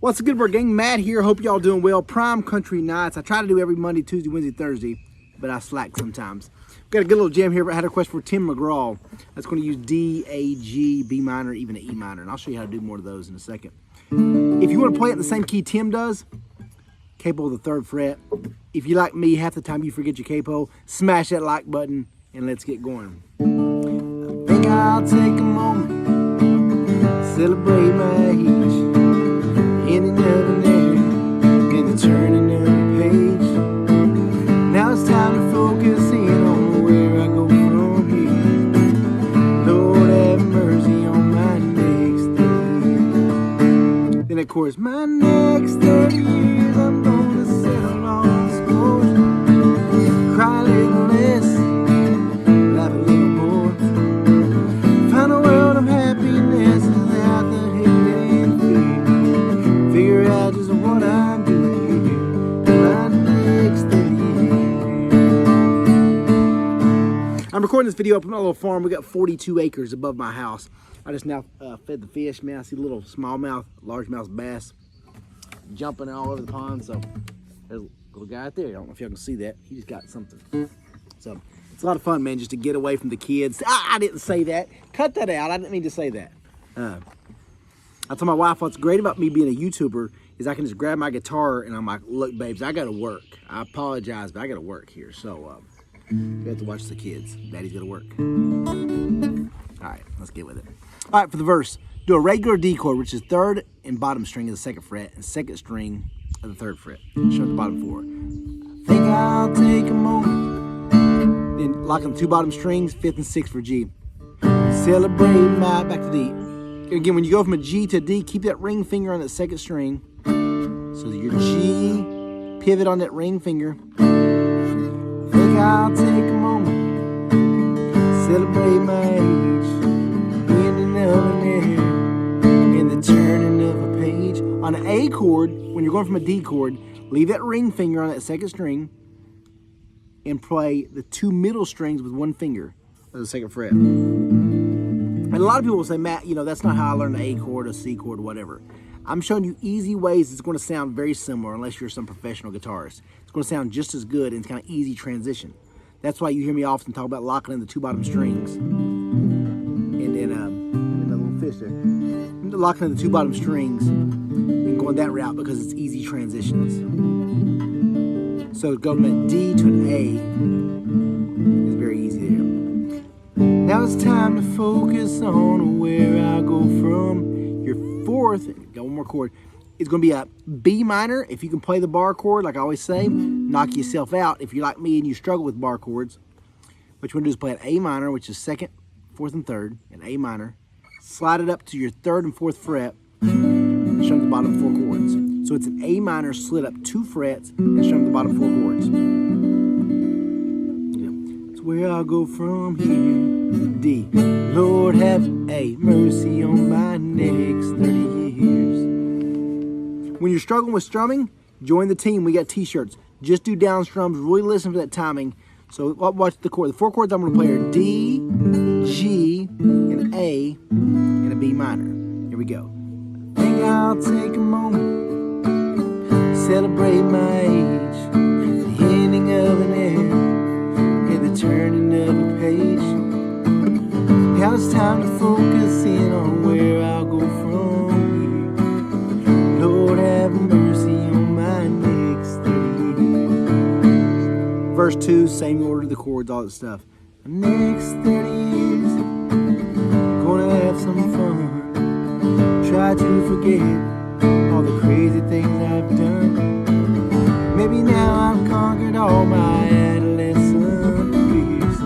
What's good, gang? Matt here. Hope y'all doing well. Prime Country Nights. I try to do every Monday, Tuesday, Wednesday, Thursday, but I slack sometimes. Got a good little jam here. I had a request for Tim McGraw. That's going to use D, A, G, B minor, even an E minor, and I'll show you how to do more of those in a second. If you want to play it in the same key Tim does, capo of the 3rd fret. If you like me, half the time you forget your capo, smash that like button, and let's get going. I think I'll take a moment, celebrate my age. In another layer, in the turning of the page. Now it's time to focus in on where I go from here. Lord have mercy on my next 30 years. Then of course, my next 30 years, I'm gonna settle on scores. Cry a little less, laugh a little more. Find a world of happiness without the hate and fear. Figure out just what I'm doing here in my next 30 years. I'm recording this video up on my little farm. We got 42 acres above my house. I just now fed the fish. Man, I see little smallmouth, largemouth bass jumping all over the pond. So there's a little guy out there. I don't know if y'all can see that. He just got something. So it's a lot of fun, man, just to get away from the kids. I didn't say that. Cut that out. I didn't mean to say that. I told my wife what's great about me being a YouTuber is I can just grab my guitar and I'm like, look, babes, I got to work. I apologize, but I got to work here. So you have to watch the kids. Daddy's got to work. All right, let's get with it. All right, for the verse, do a regular D chord, which is 3rd and bottom string of the 2nd fret and 2nd string of the 3rd fret. Show the bottom 4. I think I'll take a moment. Then locking the 2 bottom strings, 5th and 6th for G. Celebrate my, back to D. Again, when you go from a G to a D, keep that ring finger on that 2nd string. So your G, pivot on that ring finger. I think I'll take a moment, celebrate my age, ending of an air, and the turning of a page. On an A chord, when you're going from a D chord, leave that ring finger on that 2nd string and play the 2 middle strings with 1 finger of the 2nd fret. And a lot of people will say, Matt, you know, that's not how I learned the A chord or C chord or whatever. I'm showing you easy ways it's going to sound very similar unless you're some professional guitarist. It's going to sound just as good and it's kind of easy transition. That's why you hear me often talk about locking in the 2 bottom strings. And then the little fish there. Locking in the 2 bottom strings and going that route because it's easy transitions. So going from a D to an A is very easy there. Now it's time to focus on where I go from. Your 4th, got 1 more chord, it's going to be a B minor. If you can play the bar chord, like I always say, knock yourself out. If you're like me and you struggle with bar chords, what you want to do is play an A minor, which is 2nd, 4th, and 3rd, an A minor. Slide it up to your 3rd and 4th fret, and strum the bottom 4 chords. So it's an A minor slid up 2 frets, and strum the bottom 4 chords. That's where I'll go from here. D. Lord have a mercy on my next 30 years. When you're struggling with strumming, join the team. We got t-shirts. Just do down strums. Really listen for that timing. So watch the chord. The 4 chords I'm going to play are D, G, and A, and a B minor. Here we go. I think I'll take a moment, celebrate my age, the ending of an era, and the turning of a page. Now it's time to focus in on where I'll go from here. Lord have mercy on my next 30 years. Verse 2, same order, the chords, all that stuff. Next 30 years, gonna have some fun. Try to forget all the crazy things I've done. Maybe now I've conquered all my adolescent fears.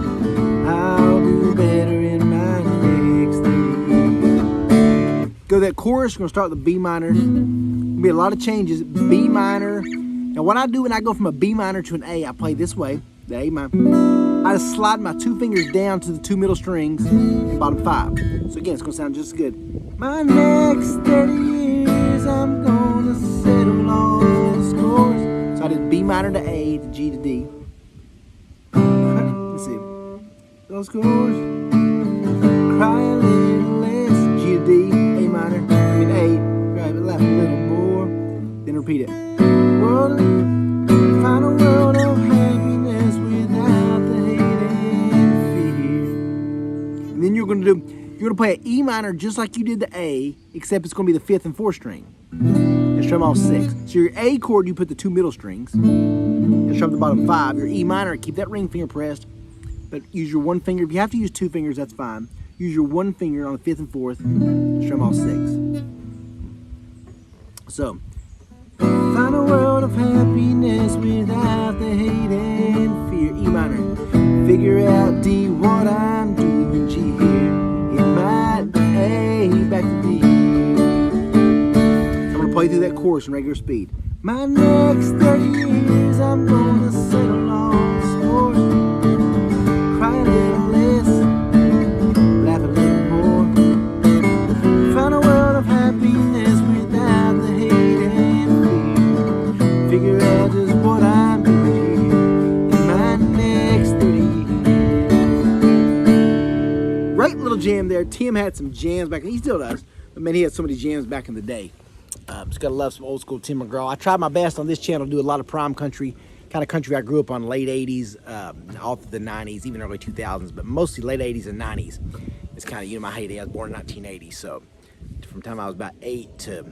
I'll do better in my next 30 years. Go that chorus, we're going to start with the B minor. There'll be a lot of changes. B minor. Now what I do when I go from a B minor to an A, I play this way, the A minor. I just slide my 2 fingers down to the 2 middle strings and bottom 5. So again, it's going to sound just as good. My next 30 years, I'm going to settle all the scores. So I did B minor to A, to G to D. Let's see. Those scores. Cry a little less, G to D, A minor. I mean A, cry, laugh a little more. repeat it. World, find a world of happiness without the hate and fear. And then you're gonna play an E minor just like you did the A, except it's gonna be the 5th and 4th string. And strum all 6. So your A chord, you put the 2 middle strings. And strum the bottom 5. Your E minor, keep that ring finger pressed, but use your 1 finger. If you have to use 2 fingers, that's fine. Use your 1 finger on the 5th and 4th. Strum all 6. So, find a world of happiness without the hate and fear. E minor. Figure out D, what I'm doing. G here. In my A, back to D. I'm going to play through that chorus in regular speed. My next 30 years I'm going to settle on sport. Cry a little less, laugh a little more. Find a world of happiness without the hate and fear. Figure out just what I'm doing in my next 30 years. Great little jam there. Tim had some jams back, and he still does. But man, he had so many jams back in the day. Just gotta love some old school Tim McGraw. I tried my best on this channel to do a lot of prime country, kind of country I grew up on, late 80s, all through the 90s, even early 2000s, but mostly late 80s and 90s. It's kind of, you know, my heyday. I was born in 1980, so from the time I was about 8 to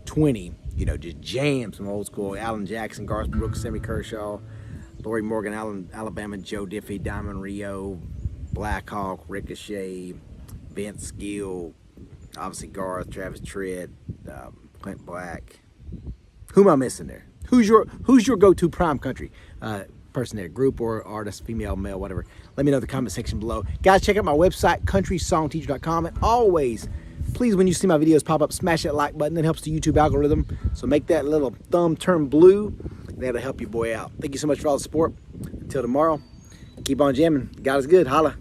20, you know, just jams from old school. Alan Jackson, Garth Brooks, Sammy Kershaw, Lori Morgan, Alabama, Joe Diffie, Diamond Rio, Black Hawk, Ricochet, Vince Gill, obviously Garth, Travis Tritt, Clint Black. Who am I missing there? Who's your go-to prime country person there? Group or artist, female, male, whatever. Let me know in the comment section below. Guys, check out my website, countrysongteacher.com. And always, please, when you see my videos pop up, smash that like button. That helps the YouTube algorithm. So make that little thumb turn blue. That'll help your boy out. Thank you so much for all the support. Until tomorrow, keep on jamming. God is good. Holla.